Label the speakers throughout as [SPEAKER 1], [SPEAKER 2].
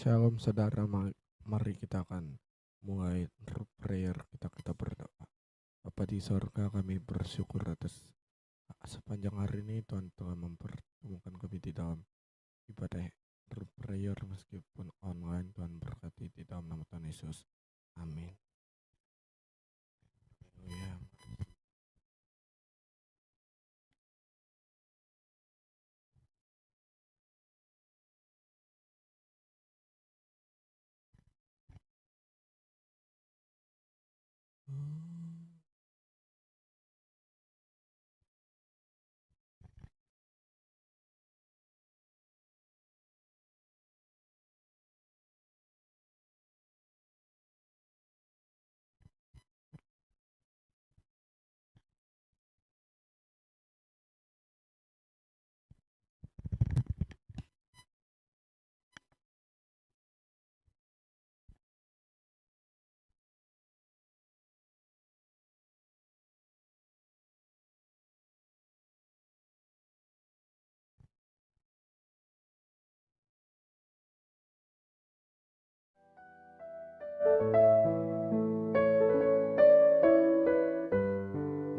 [SPEAKER 1] Shalom saudara, mari kita akan mulai prayer, kita berdoa. Bapa di sorga, kami bersyukur atas sepanjang hari ini Tuhan telah mempertemukan kami di dalam ibadah prayer meskipun online. Tuhan berkati di dalam nama Tuhan Yesus. Amin. Haleluya.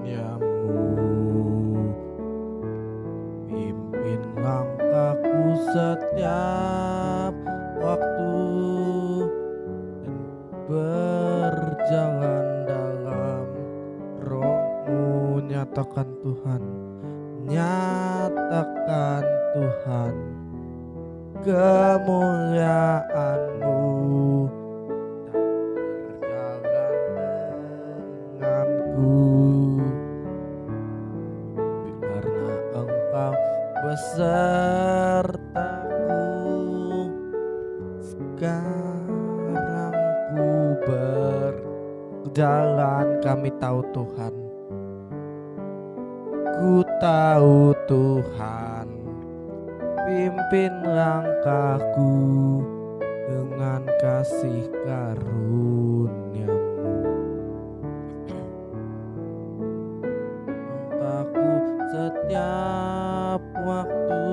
[SPEAKER 1] Diam-mu pimpin langkahku setiap waktu dan berjalan dalam roh-Mu. Nyatakan Tuhan, nyatakan Tuhan kemuliaan-Mu dan berjalan denganku, karena Engkau besertaku. Sekarang ku berjalan, kami tahu Tuhan, ku tahu Tuhan, pimpin langkahku dengan kasih karunia-Mu. Langkahku setiap waktu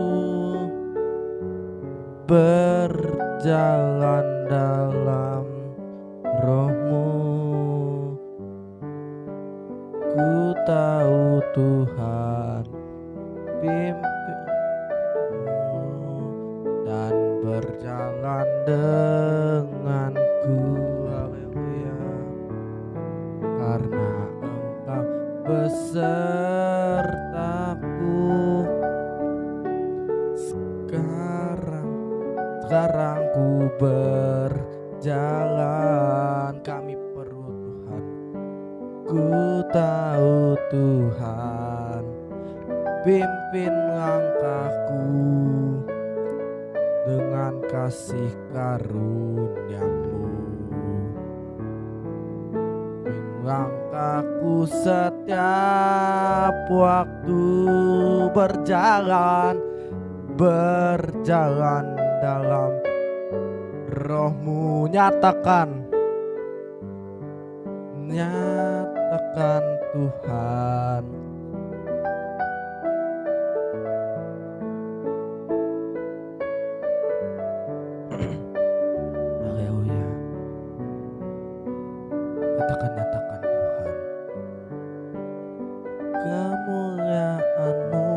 [SPEAKER 1] berjalan dalam roh-Mu. Ku tahu Tuhan, pimpin dan berjalan denganku. Haleluya. Karena Engkau besertaku. Sekarang ku berjalan, kami perlu Tuhan. Ku tahu Tuhan, pimpin langkahku dengan kasih karunia-Mu. Pimpin langkahku setiap waktu berjalan dalam roh-Mu. Nyatakan Tuhan, haleluya. Katakan, nyatakan Tuhan kemuliaan-Mu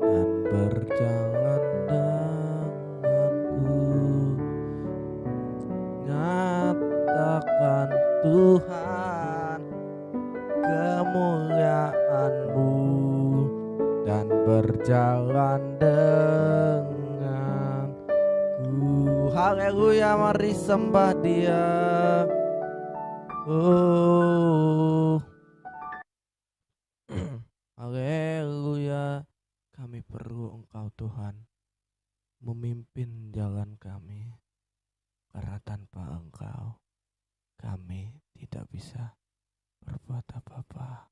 [SPEAKER 1] dan berjalan denganku. Nyatakan Tuhan kemuliaan-Mu dan berjalan denganku. Haleluya, mari sembah Dia. Haleluya. Kami perlu Engkau Tuhan, memimpin jalan kami, karena tanpa Engkau kami tidak bisa berbuat apa-apa.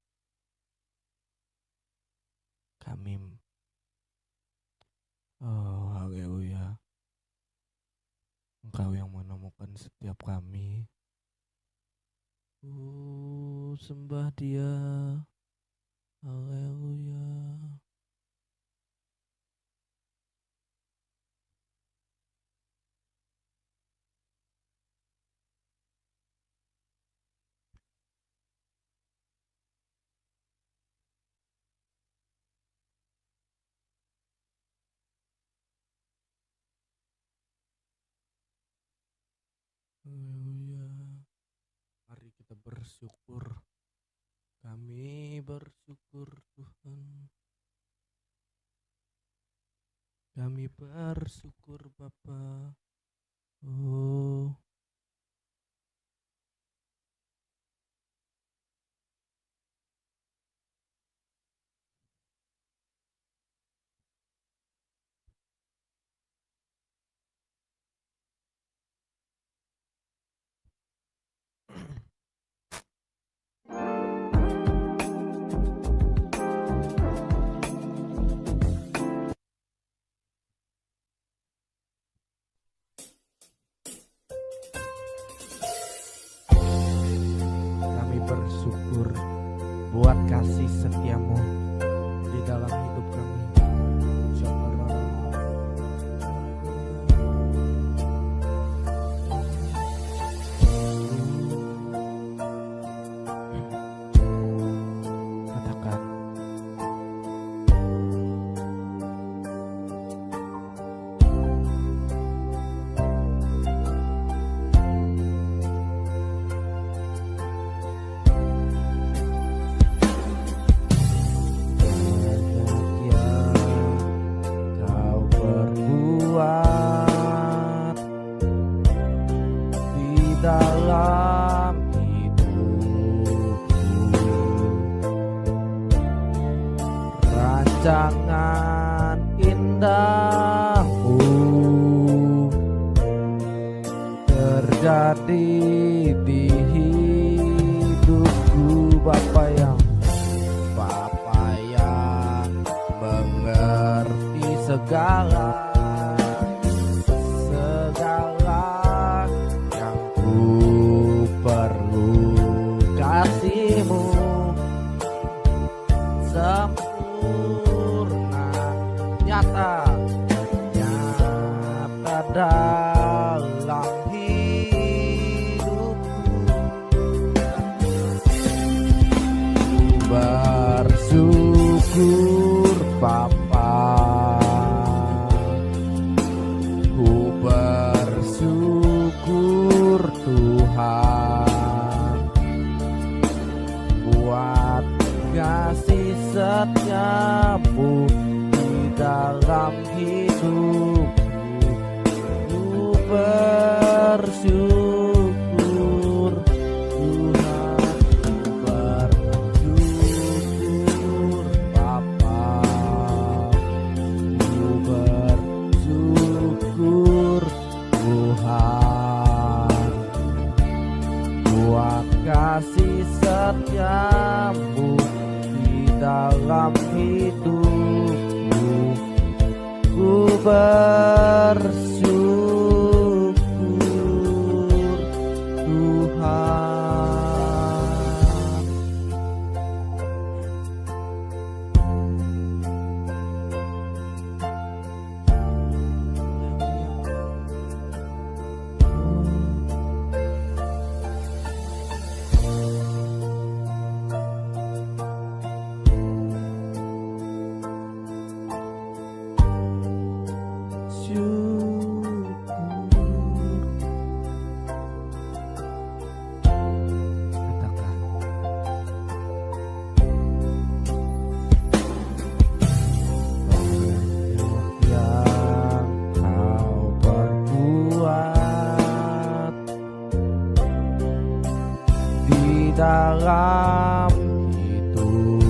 [SPEAKER 1] Haleluya. Engkau yang menemukan setiap kami. Sembah Dia. Haleluya. bersyukur, kami bersyukur Tuhan. Kami bersyukur Bapa. Oh, kami bersyukur buat kasih setiamu di dalam hidup kami. Katakan, kau berbuat di dalam hidupku, rancangan indahmu terjadi di hidupku. Bapa yang mengerti segala yang ku perlu, kasih-Mu sempurna, nyata dalam hidupku. Bersyukur Bapa, ku bersyukur Tuhan buat kasih setiamu di dalam hidupku. Ku bersyukur Tuhan, bersyukur Bapa, ku bersyukur Tuhan buat kasih setiamu di dalam hidupku. Ku bersyukur Tuhan. Dalam hidupku,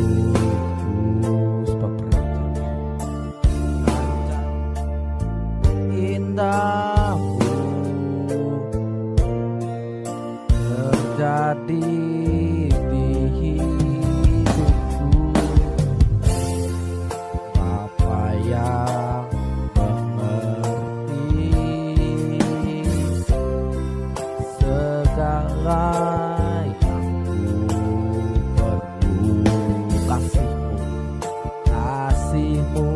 [SPEAKER 1] sebab rancangan indahmu terjadi di hidupku. Bapa yang mengerti segala kasih-Mu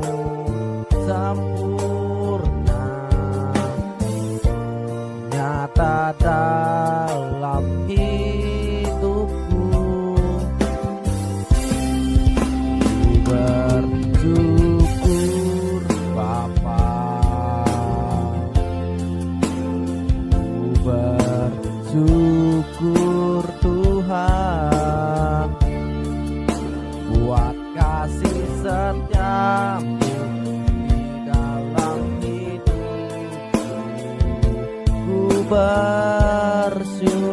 [SPEAKER 1] sempurna, nyata dalam hidup.
[SPEAKER 2] bersyukur.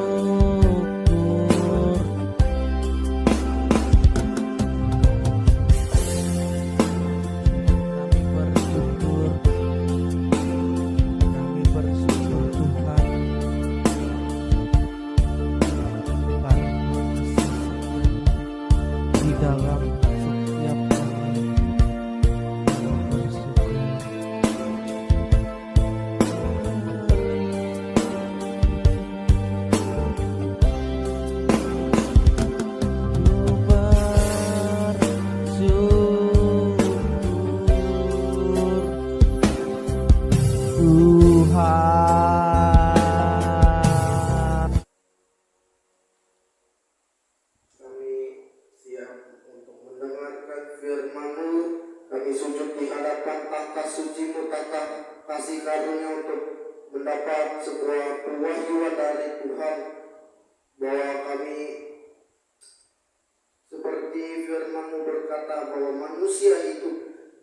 [SPEAKER 2] Kami bersyukur Tuhan karena di dalam setiap kami bersyukur. Tuhan.
[SPEAKER 3] Kami siap untuk mendengarkan firman-Mu. Kami sujud di hadapan tahta suci-Mu, tahta kasih karunia untuk mendapat sebuah pewahyuan dari Tuhan, bahwa kami seperti firman-Mu berkata bahwa manusia itu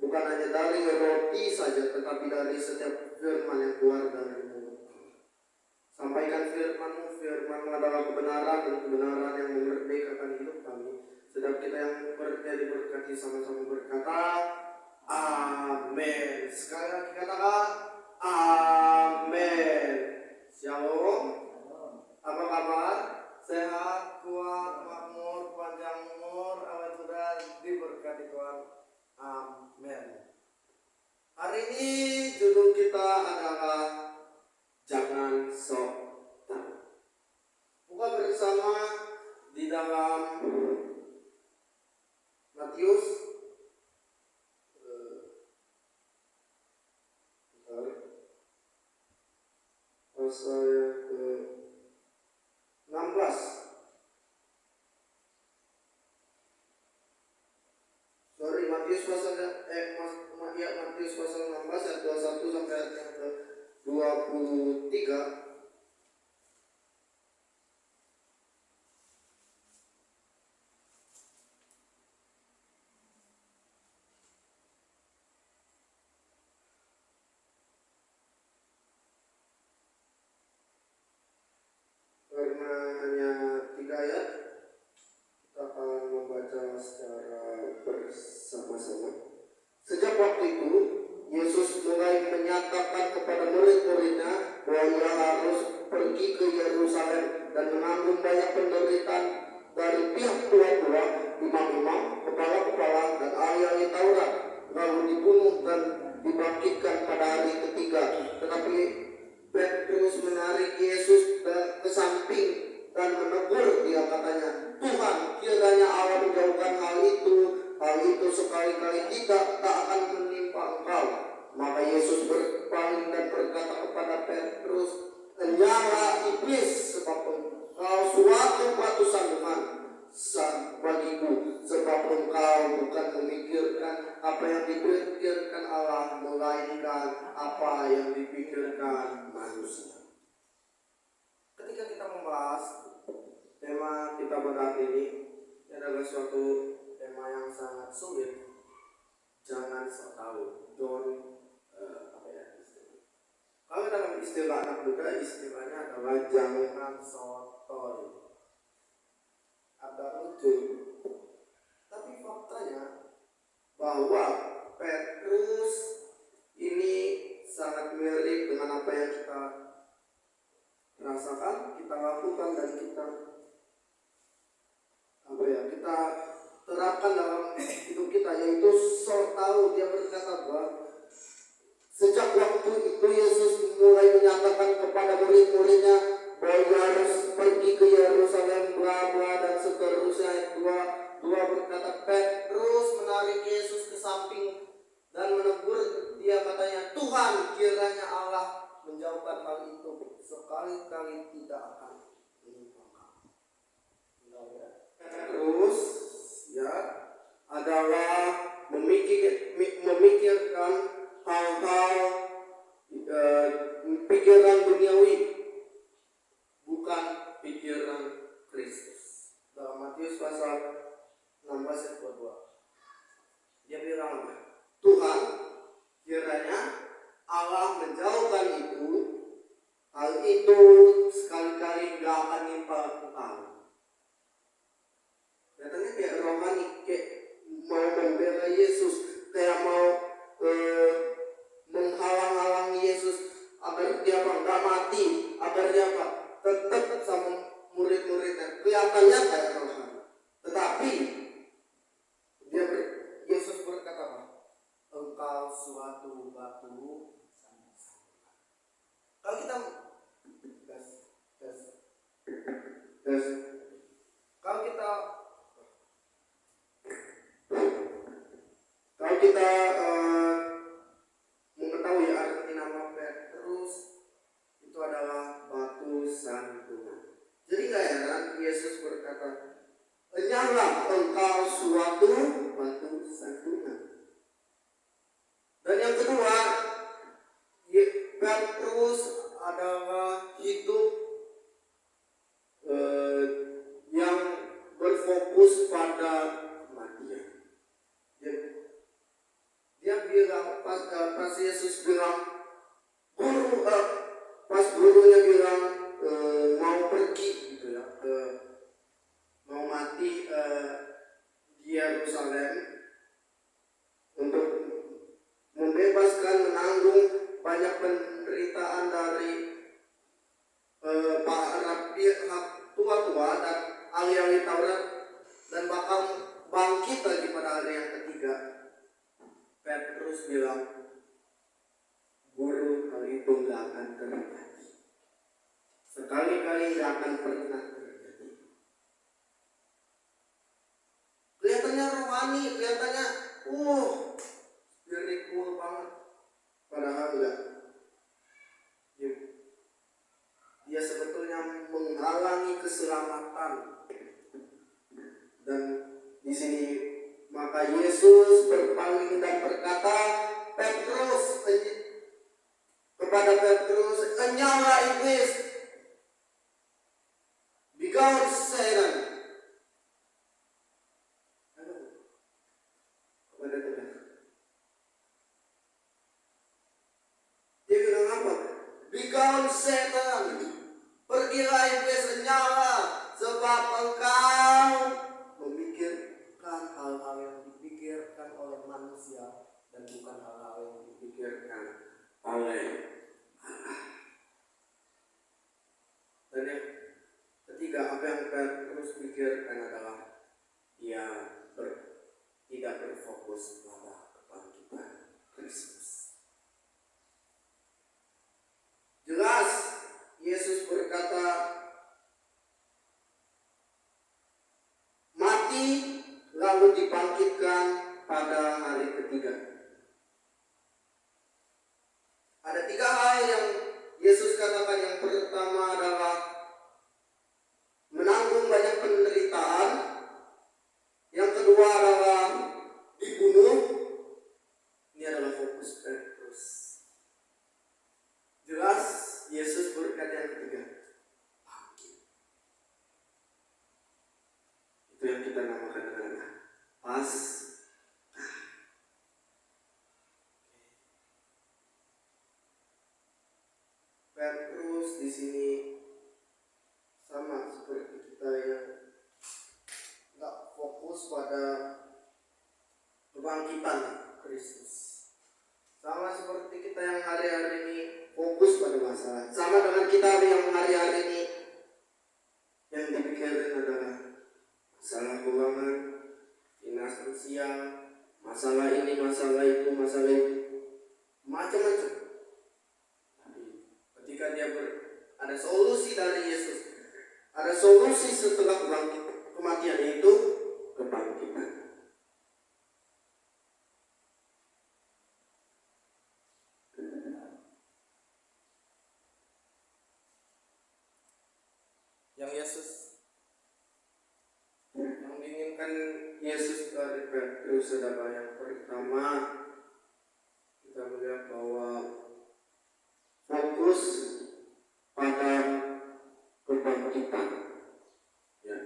[SPEAKER 3] bukan hanya dari roti saja, tetapi dari setiap firman yang keluar dari mulut. Sampaikan firman-Mu. Firman-Mu adalah kebenaran, dan kebenaran yang memerdekakan hidup kami. Sedang kita yang diberkati sama-sama berkata, amin. Sekali lagi katakan, amin. Shalom. Apa kabar? Sehat, kuat, makmur, panjang umur, awet muda, diberkati Tuhan. Amin. Hari ini judul kita adalah jangan sok tahu. Buka bersama di dalam Matius pasal yang ke-16. Matius pasal Matius pasal 16 ayat 21 sampai ayat yang ke-23. Karena hanya 3 ayat, kita akan membaca secara bersama-sama. Sejak waktu itu, Yesus mulai menyatakan kepada murid-muridnya bahwa ia harus pergi ke Yerusalem dan menanggung banyak penderitaan dari pihak tua-tua, imam-imam, kepala-kepala, dan ahli-ahli Taurat, lalu dibunuh dan dibangkitkan pada hari ketiga. Tetapi Petrus menarik Yesus ke samping dan menegur dia, katanya, Tuhan, kiranya Allah menjauhkan hal itu sekali-kali tak akan menimpa engkau. Maka Yesus berpaling dan berkata kepada Petrus, Enyala iblis, sebab engkau suatu batu sandungan bagiku, sebab engkau bukan memikirkan apa yang dipikirkan Allah, melainkan apa yang dipikirkan manusia. Ketika kita membahas tema kita pada hari ini adalah suatu tema yang sangat sulit. Jangan sok tahu. Kalau dalam istilah anak muda, istilahnya adalah jangan sotoy. Ada lucu. Tapi faktanya bahwa Petrus ini sangat mirip dengan apa yang kita rasakan, kita lakukan, dan kita terapkan dalam hidup kita, yaitu sok tahu. Dia berkata bahwa sejak waktu itu Yesus mulai menyatakan kepada murid-muridnya bahwa ia harus pergi ke Yerusalem, bla bla dan seterusnya. Ayat 2 berkata, Petrus menarik Yesus ke samping dan menegur dia, katanya, Tuhan, kiranya Allah menjauhkan hal itu, sekali-kali tidak akan menimpa. Petrus adalah memikirkan hal-hal pikiran duniawi, bukan pikiran Kristus. Dalam Matius pasal 16 ayat 22, dia bilang, Tuhan, kiranya Allah menjauhkan itu Hal itu sekali-kali gak akan nimpa engkau. Datangnya kayak rohani, kayak mau membela Yesus, kayak mau menghalang-halangi Yesus agar dia nggak mati, agar dia tetap sama murid-muridnya. Kelihatannya kayak rohani, tetapi Yesus berkata apa? Engkau suatu batu sandungan. Kalau kita gas, kalau kita mengetahui arti nama Petrus itu adalah batu sandungan. Jadi gak heran Yesus berkata, enyahlah engkau suatu batu sandungan. Dan yang kedua, Petrus adalah hidup yang berfokus pada kematian. Dia bilang pas Yesus bilang pas gurunya bilang mau pergi gitu ya, mau mati di Yerusalem untuk membebaskan, menanggung banyak penderitaan dari para pihak tua-tua dan ahli-ahli Taurat, dan bakal bangkit lagi pada hari yang ketiga. Petrus bilang, guru, hal itu gak akan terjadi. Sekali-kali gak akan pernah terjadi. Kelihatannya rohani, kelihatannya spiritual banget. Padahal enggak. Dia sebetulnya menghalangi keselamatan. Dan di sini maka Yesus berpaling dan berkata, kepada Petrus, enyahlah iblis, begone Satan. Kepada Tuhan. Dia bilang apa? Begone Satan, pergilah iblis, enyahlah, sebab engkau memikirkan hal-hal yang dipikirkan oleh manusia dan bukan hal-hal yang dipikirkan oleh Allah. Dan yang ketiga, apa yang Petrus pikirkan adalah dia tidak berfokus pada kebangkitan Kristus. Jelas Yesus berkata, mati lalu dibangkitkan pada hari ketiga. Ada tiga hal yang Yesus katakan. Yang pertama adalah menanggung banyak penderitaan. Yang kedua adalah dibunuh. Ini adalah fokus Petrus. Jelas Yesus berkata yang ketiga, bangkit. Itu yang kita namakan dengan pas. Petrus di sini sama seperti kita yang nggak fokus pada kebangkitan Kristus. Sama seperti kita yang hari-hari ini fokus pada masalah. Sama dengan kita yang hari-hari ini yang dipikirin adalah masalah keuangan, finansial, masalah ini, masalah itu, macam-macam. Ketika dia ada solusi dari Yesus, ada solusi setelah kematian, yaitu kebangkitan. Yang diinginkan Yesus dari Petrus adalah yang pertama, kita melihat bahwa fokus pada kebangkitan. Ya.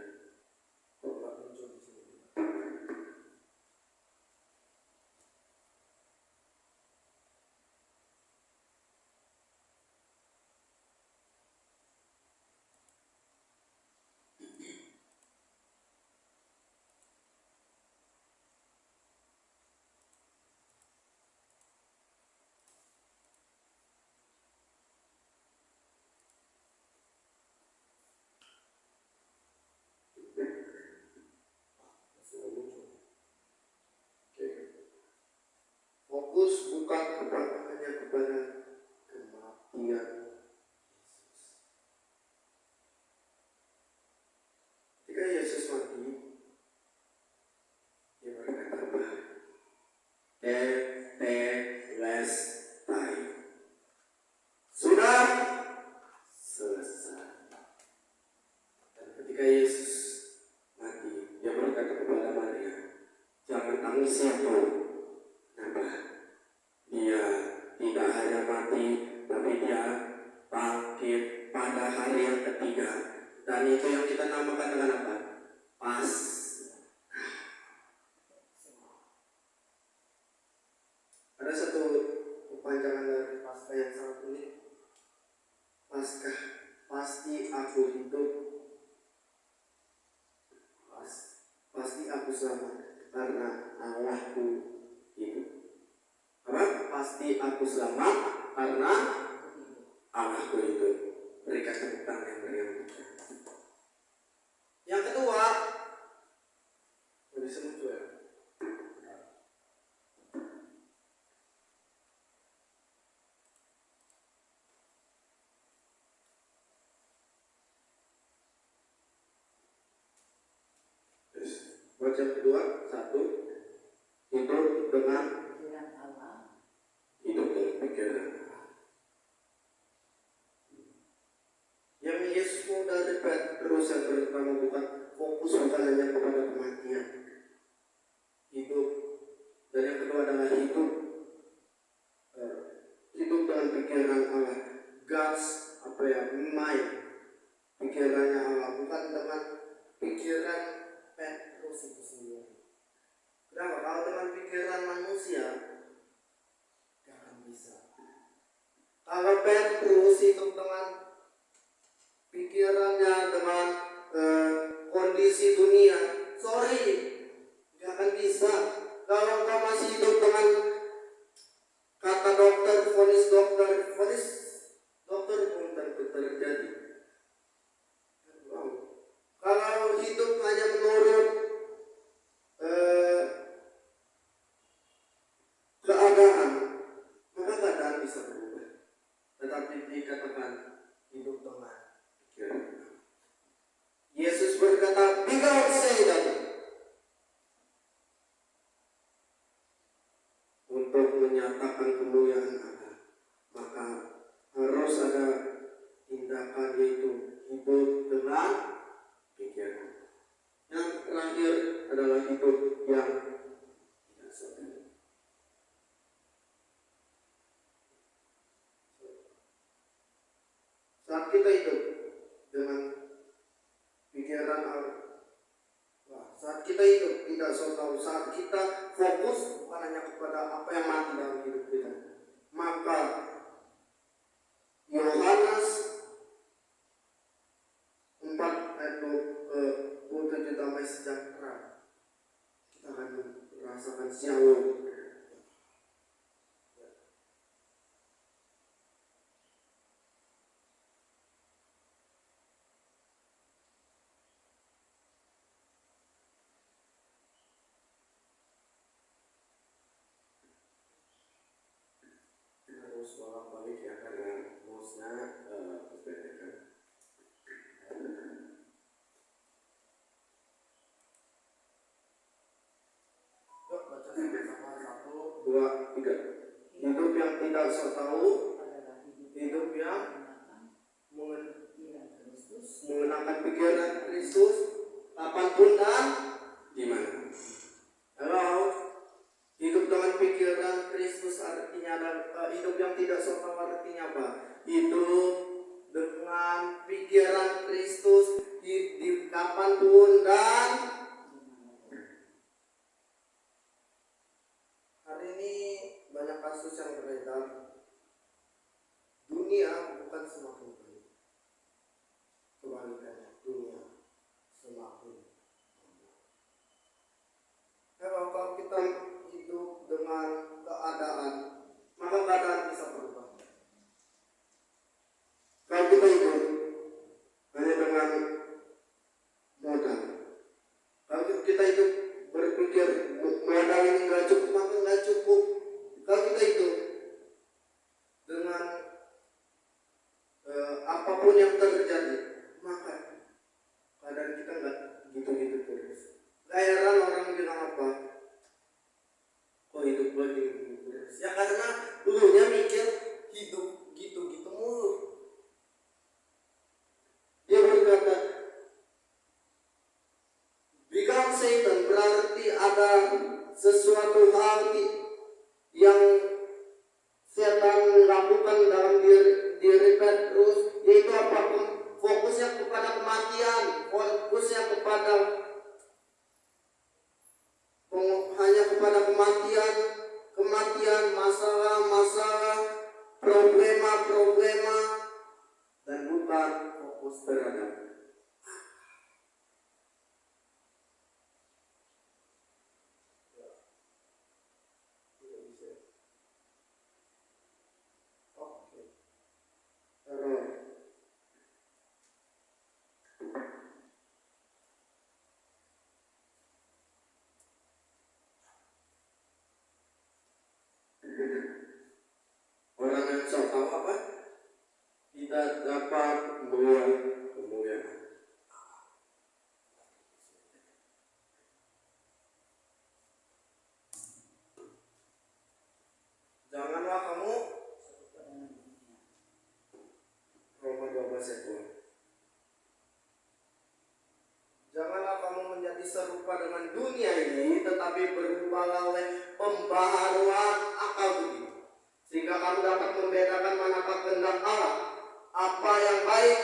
[SPEAKER 3] hanya kepada kematian Yesus. Ketika Yesus mati, dia berkata apa? Tetelestai. Sudah selesai. Dan ketika Yesus mati, dia berkata kepada Maria, jangan tangisi aku. Kenapa? Dia tidak hanya mati, tapi dia bangkit pada hari yang ketiga. Dan itu yang kita namakan dengan apa? Ada satu kepanjangan dari Paskah yang sangat unik. Paskah, pasti aku hidup, pasti aku selamat karena Allahku hidup. Apa? Pasti aku selamat karena Allahku hidup. Berikan tepuk tangan yang meriah. Yang kedua, lebih semuanya. Buat yang kedua, satu, hidup dengan hidup dengan pikiran. Yang Yesus mau dari Petrus yang pertama bukan fokus bukan hanya kepada kematian, hidup, dan yang kedua adalah hidup dengan pikiran Allah, God's mind, pikirannya Allah, bukan dengan pikiran Petrus itu sendiri. Kenapa? Kalau dengan pikiran manusia gak akan bisa. Kalau Petrus hidup dengan pikirannya, dengan kondisi dunia, gak akan bisa. Kalau kau masih hidup dengan kata dokter, vonis dokter pun tentu terjadi. Kalau hidup hanya menurut keadaan, maka keadaan bisa berubah. Tetapi dikatakan hidup dengan pikiran. Yesus berkata, "Because say that." Untuk menyatakan kemuliaan Allah, maka harus ada tindakan, yaitu hidup dengan pikiran. Yang terakhir adalah hidup yang tidak sadar. Saat kita hidup dengan pikiran Allah, saat kita hidup tidak tahu, saat kita fokus bukan hanya kepada apa yang mati dalam hidup kita, maka Yohanes 4:27 damai sejahtera, kita akan merasakan shalom. Harus bolak-balik ya karena mouse-nya berbeda. Yuk baca sama-sama, 1, 2, 3. Hidup yang tidak so tahu, hidup yang mengenakan pikiran Kristus, kapanpun dan di mana. Halo. Hidup dengan pikiran Kristus artinya hidup yang tidak so tahu artinya apa? Hidup dengan pikiran Kristus di kapanpun dan hari ini banyak kasus yang beredar. Dunia bukan semakin baik, kebalikannya dunia semakin baik. Kalau kita hidup dengan keadaan, maka keadaan bisa berubah. Kalau kita hidup hanya dengan modal, kalau kita hidup berpikir modal ini nggak cukup, maka nggak cukup. Kalau kita hidup yang terjadi, maka keadaan kita nggak gitu-gitu terus. Gak heran orang bilang apa? Kok hidup gue gini terus? Ya karena dulunya mikir hidup gitu-gitu mulu. Dia berkata, become Satan berarti ada sesuatu hal yang setan lakukan dalam diri Petrus, yaitu apa? Fokusnya kepada kematian, fokusnya kepada hanya kepada kematian, masalah, problema, dan bukan fokus terhadap orang yang sok tahu apa? Tidak dapat melihat kemuliaan. Janganlah kamu Roma 12:2. Janganlah kamu menjadi serupa dengan dunia ini, tetapi berubahlah oleh pembaharuan akal budi, sehingga kamu dapat membedakan manakah kehendak Allah, apa yang baik,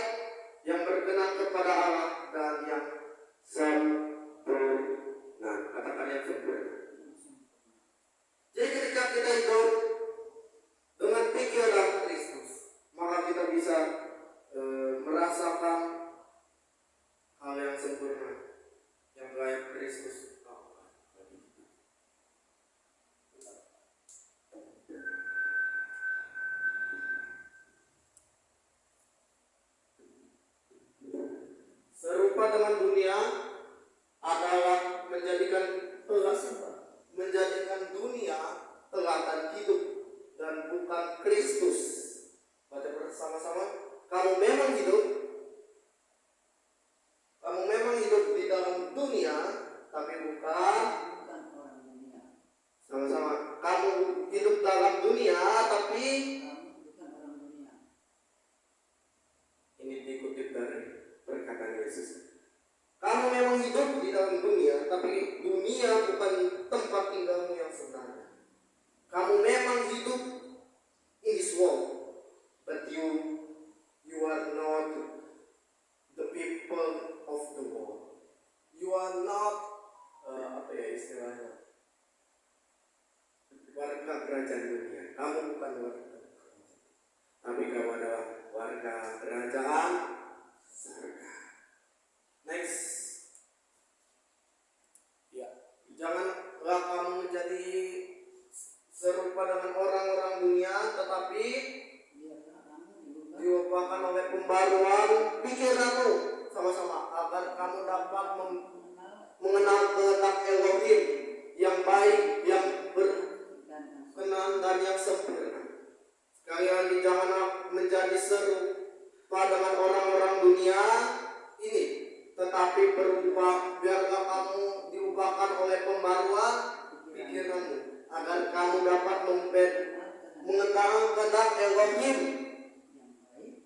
[SPEAKER 3] yang berkenan kepada Allah, dan yang sempurna. Katakan yang sempurna. Jadi ketika kita hidup dengan pikiran Kristus, maka kita bisa merasakan hal yang sempurna yang kayak Kristus lakukan bagi kita. Serupa dengan dunia adalah menjadikan dunia teladan hidup dan bukan Kristus. Baca bersama-sama. Kamu memang hidup di dalam dunia, tapi bukan orang dunia. Sama-sama. Kamu hidup dalam dunia, tapi bukan orang dunia. Ini dikutip dari perkataan Yesus. Kamu memang hidup di dalam dunia, tapi dunia bukan tempat tinggalmu yang sebenarnya. Kamu memang hidup in this world, but you are not the people of the world. You are not istilahnya warga kerajaan dunia. Kamu bukan warga kerajaan, tapi kamu adalah warga kerajaan surga. Next. Ya, janganlah kamu menjadi serupa dengan orang-orang dunia, tetapi diubahkan oleh pembaruan pikiranmu, sama-sama, agar kamu dapat mengenal kehendak Elohim yang baik, yang berkenan, dan yang sempurna. Sekali lagi, janganlah menjadi serupa dengan orang-orang dunia ini, tetapi biarlah kamu diubahkan oleh pembaruan pikiranmu, agar kamu dapat mengenal kehendak Elohim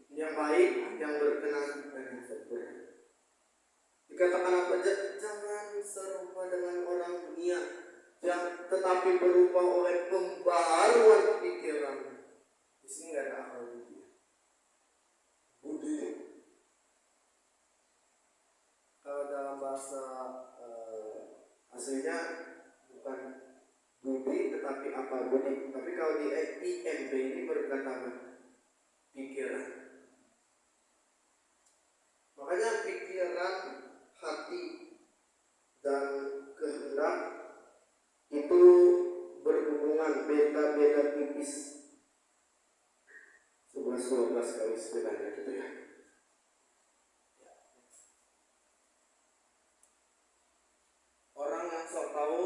[SPEAKER 3] yang baik, yang berkenan, dan yang sempurna. Dikatakan apa? Jangan serupa dengan orang dunia, tetapi berubah oleh pembaharuan pikiran. Di sini nggak ada akal budi. Kalau dalam bahasa aslinya bukan budi, tetapi akal budi. Tapi kalau di IMB ini berkata pikiran. Makanya pikiran, hati, dan kehendak itu berhubungan, beda-beda tipis. 11-12 kali sebenarnya gitu ya. Orang yang sok tahu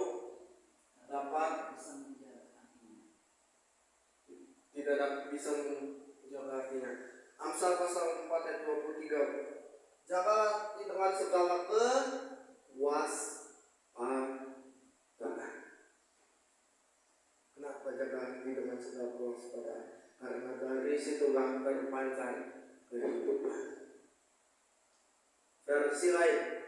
[SPEAKER 3] tidak bisa menjaga hatinya. Amsal pasal 4 ayat 23. Jagalah di tengah segala kewaspadaan. Kenapa jaga hati dengan segala kewaspadaan? Karena dari situlah terpancar kehidupan. Versi lain,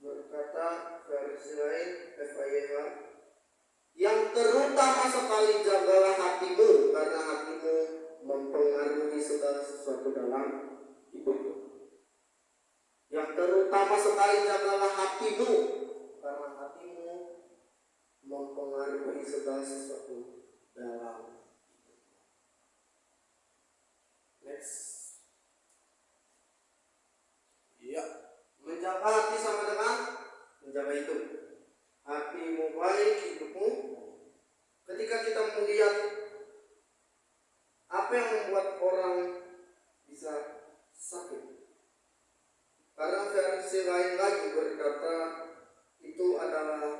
[SPEAKER 3] berkata versi lain FIH, yang terutama sekali jagalah hatimu, karena hatimu mempengaruhi segala sesuatu dalam hidupmu. Yang terutama sekali jagalah hatimu, karena hatimu mempengaruhi segala sesuatu dalam hidupmu. Next. Iya, menjaga hati sama dengan menjaga hidup. Hatimu baik, hidupmu. Ketika kita melihat apa yang membuat orang bisa sakit, karena versi lain lagi berkata itu adalah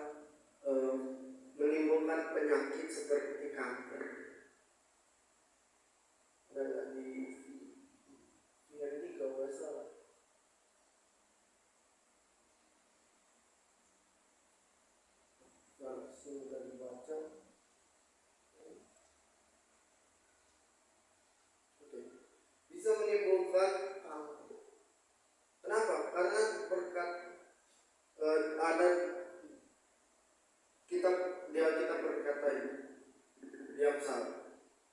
[SPEAKER 3] menimbulkan penyakit seperti kanker. Dan di yang kalau salah. Sudah dibaca. Oke. Bisa menimbulkan kanker. Kenapa? Karena berkat ada kita berkata ini di Amsal,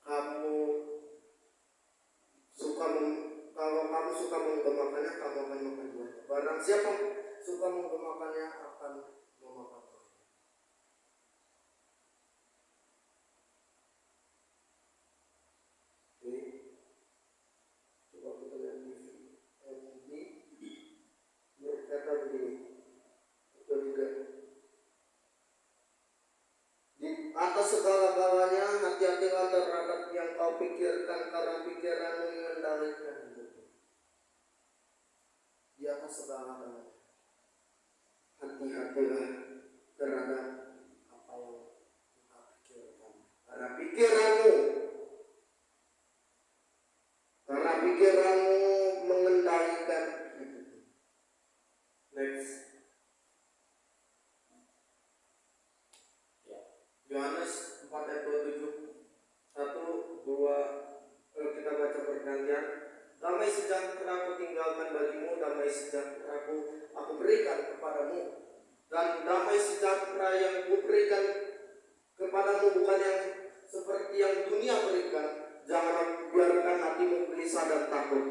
[SPEAKER 3] kalau kamu suka menggemakannya, kamu akan makan buahnya. Barang siapa suka menggemakannya akan memakan buahnya. Coba kita lihat MD berkata begini, betul juga. Di atas segala-galanya hati-hatilah terhadap yang kau pikirkan, karena pikiranmu mengendalikan hidupmu. Di atas segala-galanya hati-hatilah terhadap apa yang kau pikirkan, karena pikiranmu mengendalikan hidupmu. Next. Yohanes 4 ayat 27. 1, 2, kita baca bergantian. Damai sejahtera aku tinggalkan bagimu, damai sejahtera aku berikan kepadamu. Dan damai sejahtera yang kuberikan kepadamu bukan yang seperti yang dunia berikan. Jangan biarkan hatimu gelisah dan takut.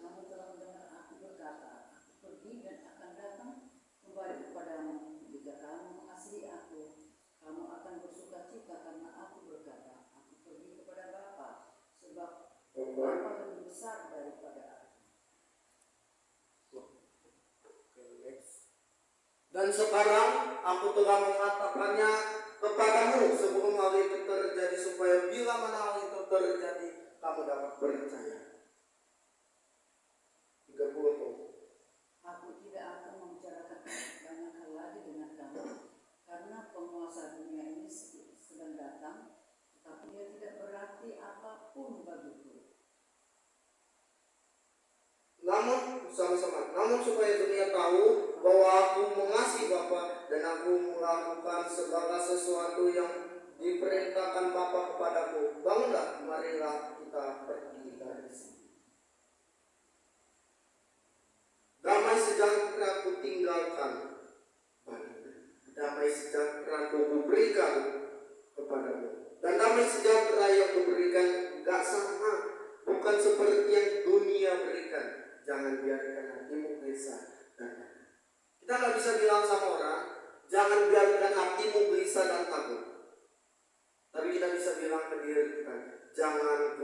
[SPEAKER 4] Kamu telah mendengar aku berkata, aku pergi dan akan datang kembali kepadamu. Jika kamu mengasihi aku, kamu akan bersuka cita karena aku berkata, aku pergi kepada Bapa, sebab Bapa lebih besar daripada aku.
[SPEAKER 3] Dan sekarang aku telah mengatakannya kepadamu sebelum hal itu terjadi, supaya bila mana hal itu terjadi, kamu dapat percaya. 30.
[SPEAKER 4] Aku tidak akan membicarakan banyak hal lagi dengan kamu, karena penguasa dunia ini sedang datang, tetapi dia tidak berarti apapun bagiku.
[SPEAKER 3] Namun supaya dunia tahu bahwa aku mengasihi Bapa dan aku melakukan segala sesuatu yang diperintahkan Bapa kepadaku. Bangunlah, marilah kita pergi dari sini. Damai sejahtera aku tinggalkan bagimu, damai sejahtera aku berikan kepadamu. Dan damai sejahtera yang kuberikan gak sama, bukan seperti yang dunia berikan. Jangan biarkan hatimu gelisah dan takut. Kita gak bisa bilang sama orang, jangan biarkan hatimu gelisah dan takut. Tapi kita bisa bilang ke diri kita, jangan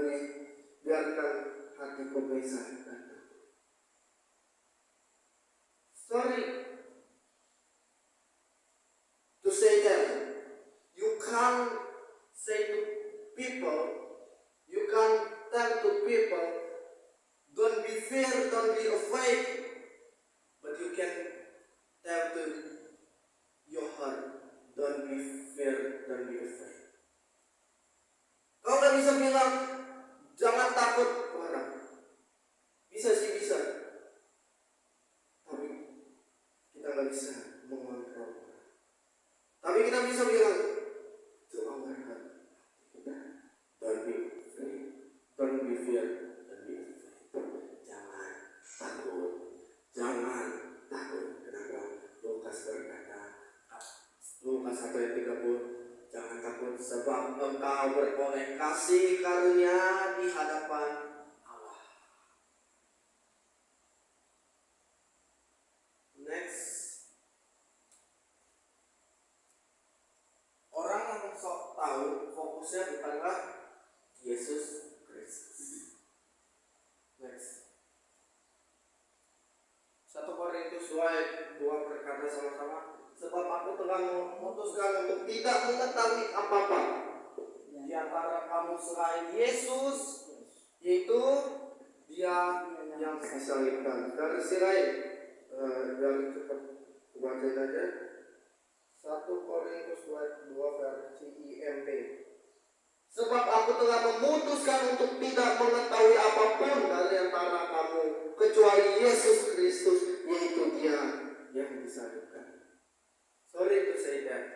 [SPEAKER 3] biarkan hatiku gelisah dan takut. Sorry to say that. You can't say to people, you can't tell to people, don't be fear, don't be afraid. But Tell to your heart, don't be fear, don't be afraid. Kau nggak bisa bilang jangan takut ke orang. Bisa sih bisa, tapi kita nggak bisa mengontrol. Tapi kita bisa bilang to our heart, don't be afraid, don't be fear, don't be afraid. Jangan takut, jangan takut. Kenapa? Lukas berkata, Lukas 1:30, jangan takut sebab engkau beroleh kasih karunia di hadapan Allah. Next, orang yang sok tahu fokusnya bukanlah Yesus Kristus. Next, 1 Korintus 2 berkata sama-sama, sebab aku telah memutuskan untuk tidak mengetahui apa-apa di antara kamu selain Yesus, yaitu Dia yang disalibkan. Versi lain, biar cepat bacain aja. 1 Korintus 2 versi IMP. Sebab aku telah memutuskan untuk tidak mengetahui apapun dari antara kamu kecuali Yesus Kristus, yaitu Dia yang disalibkan. Sorry to say that.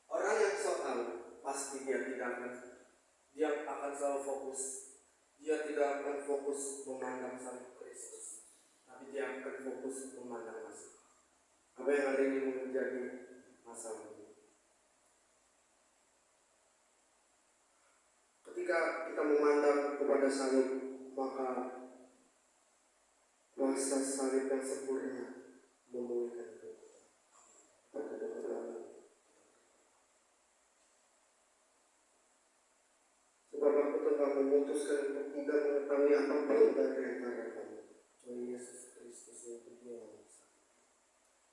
[SPEAKER 3] Orang yang sok tahu pasti dia akan selalu fokus. Dia tidak akan fokus memandang Sang Kristus, tapi dia akan fokus memandang masalah. Apa yang hari ini menjadi masalah? Ketika kita memandang kepada salib, maka kuasa salib yang sempurna memulihkan kita. Sebab aku telah memutuskan untuk tidak mengetahui apapun dari antara kamu kecuali Yesus Kristus yang Dia yang disalibkan.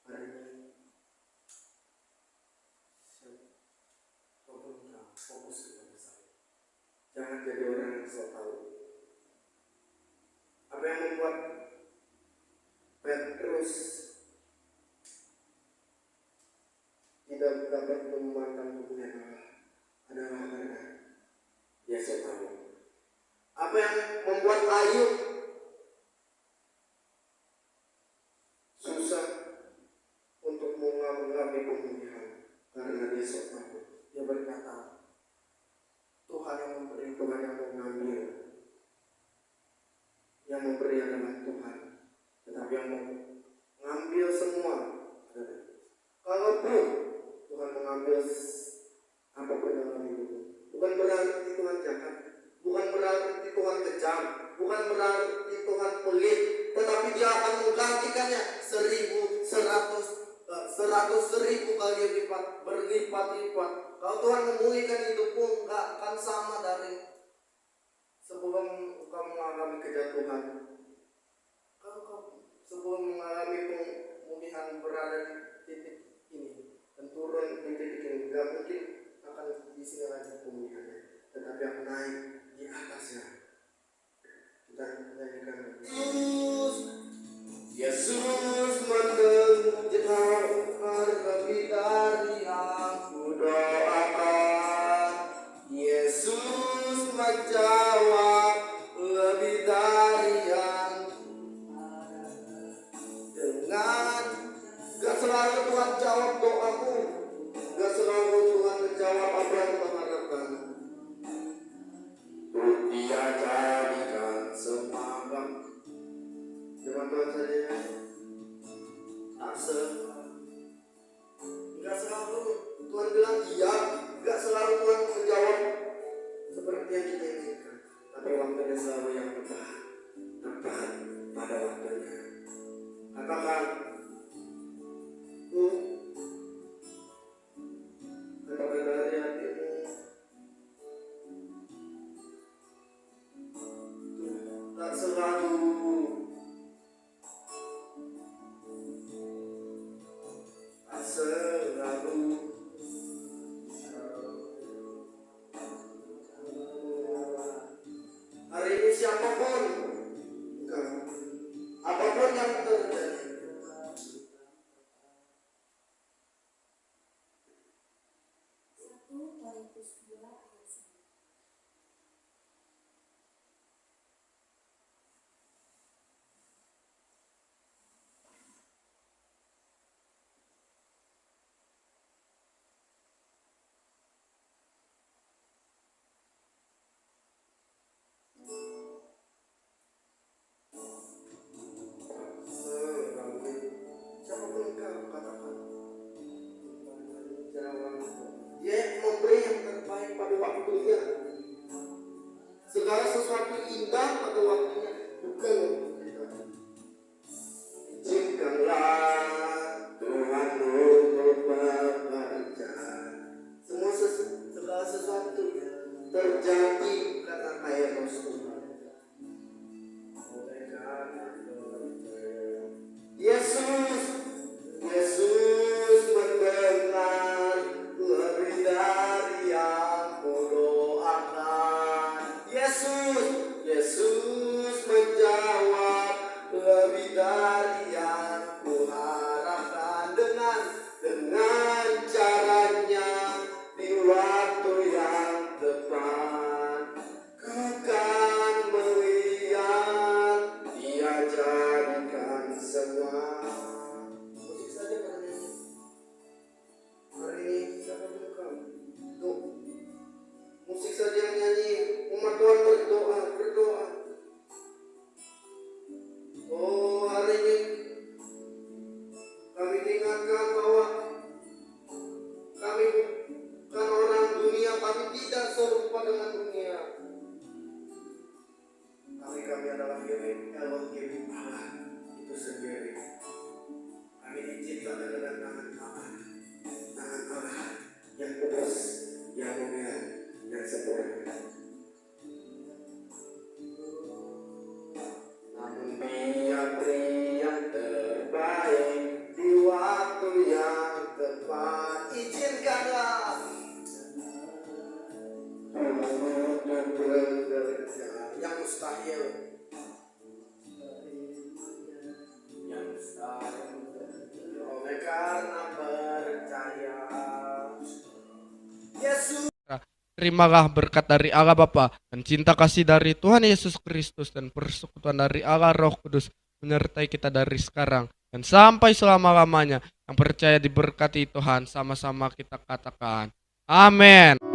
[SPEAKER 3] Hari ini, siapapun kita fokus kepada salib. Jangan jadi orang yang sok tahu. Apa yang membuat Petrus tidak dapat memandang tubuhnya adalah karena dia sok tahu. Apa yang membuat Ayub susah untuk mengalami pemulihan karena dia sok tahu. Dia berkata, Tuhan yang memberi, Tuhan yang mengambil. Yang memberi adalah Tuhan, tetapi yang mengambil semua adalah kalaupun Tuhan mengambil apapun dalam hidupmu, bukan berarti Tuhan jahat, bukan berarti Tuhan kejam, bukan berarti Tuhan pelit, tetapi Dia akan menggantikannya 100.000 kali lipat, berlipat-lipat. Kalau Tuhan memulihkan hidupmu, nggak akan sama dari sebelum kau mengalami kejatuhan. Kalau kau sebelum mengalami pemulihan berada di titik ini dan turun di titik ini, nggak mungkin akan di sini lagi pemulihannya, tetapi akan naik di atasnya. Kita nyanyikan Yesus mendengar lebih dari aku doakan. Yesus menjawab lebih dari yang dengan. Gak selalu Tuhan jawab doaku, gak selalu Tuhan menjawab apa yang Tuhan harapkan. Dia jadikan semangat. Firman Tuhan saja gak selalu Tuhan bilang iya, gak selalu Tuhan menjawab seperti yang kita inginkan, tapi waktunya selalu yang tepat pada waktunya. Katakan, katakan dari hatimu, tak selalu hari ini siapapun, apapun kami adalah milik Elohim Allah itu sendiri. Kami izinkan dengan tangan Allah yang kudus, yang mulia, yang sempurna. Namun Dia beri yang terbaik di waktu yang tepat. Izinkanlah untuk bekerja yang mustahil, oleh karena percaya. Yesus.
[SPEAKER 5] Terimalah berkat dari Allah Bapa dan cinta kasih dari Tuhan Yesus Kristus dan persekutuan dari Allah Roh Kudus menyertai kita dari sekarang dan sampai selama-lamanya. Yang percaya diberkati Tuhan, sama-sama kita katakan amin.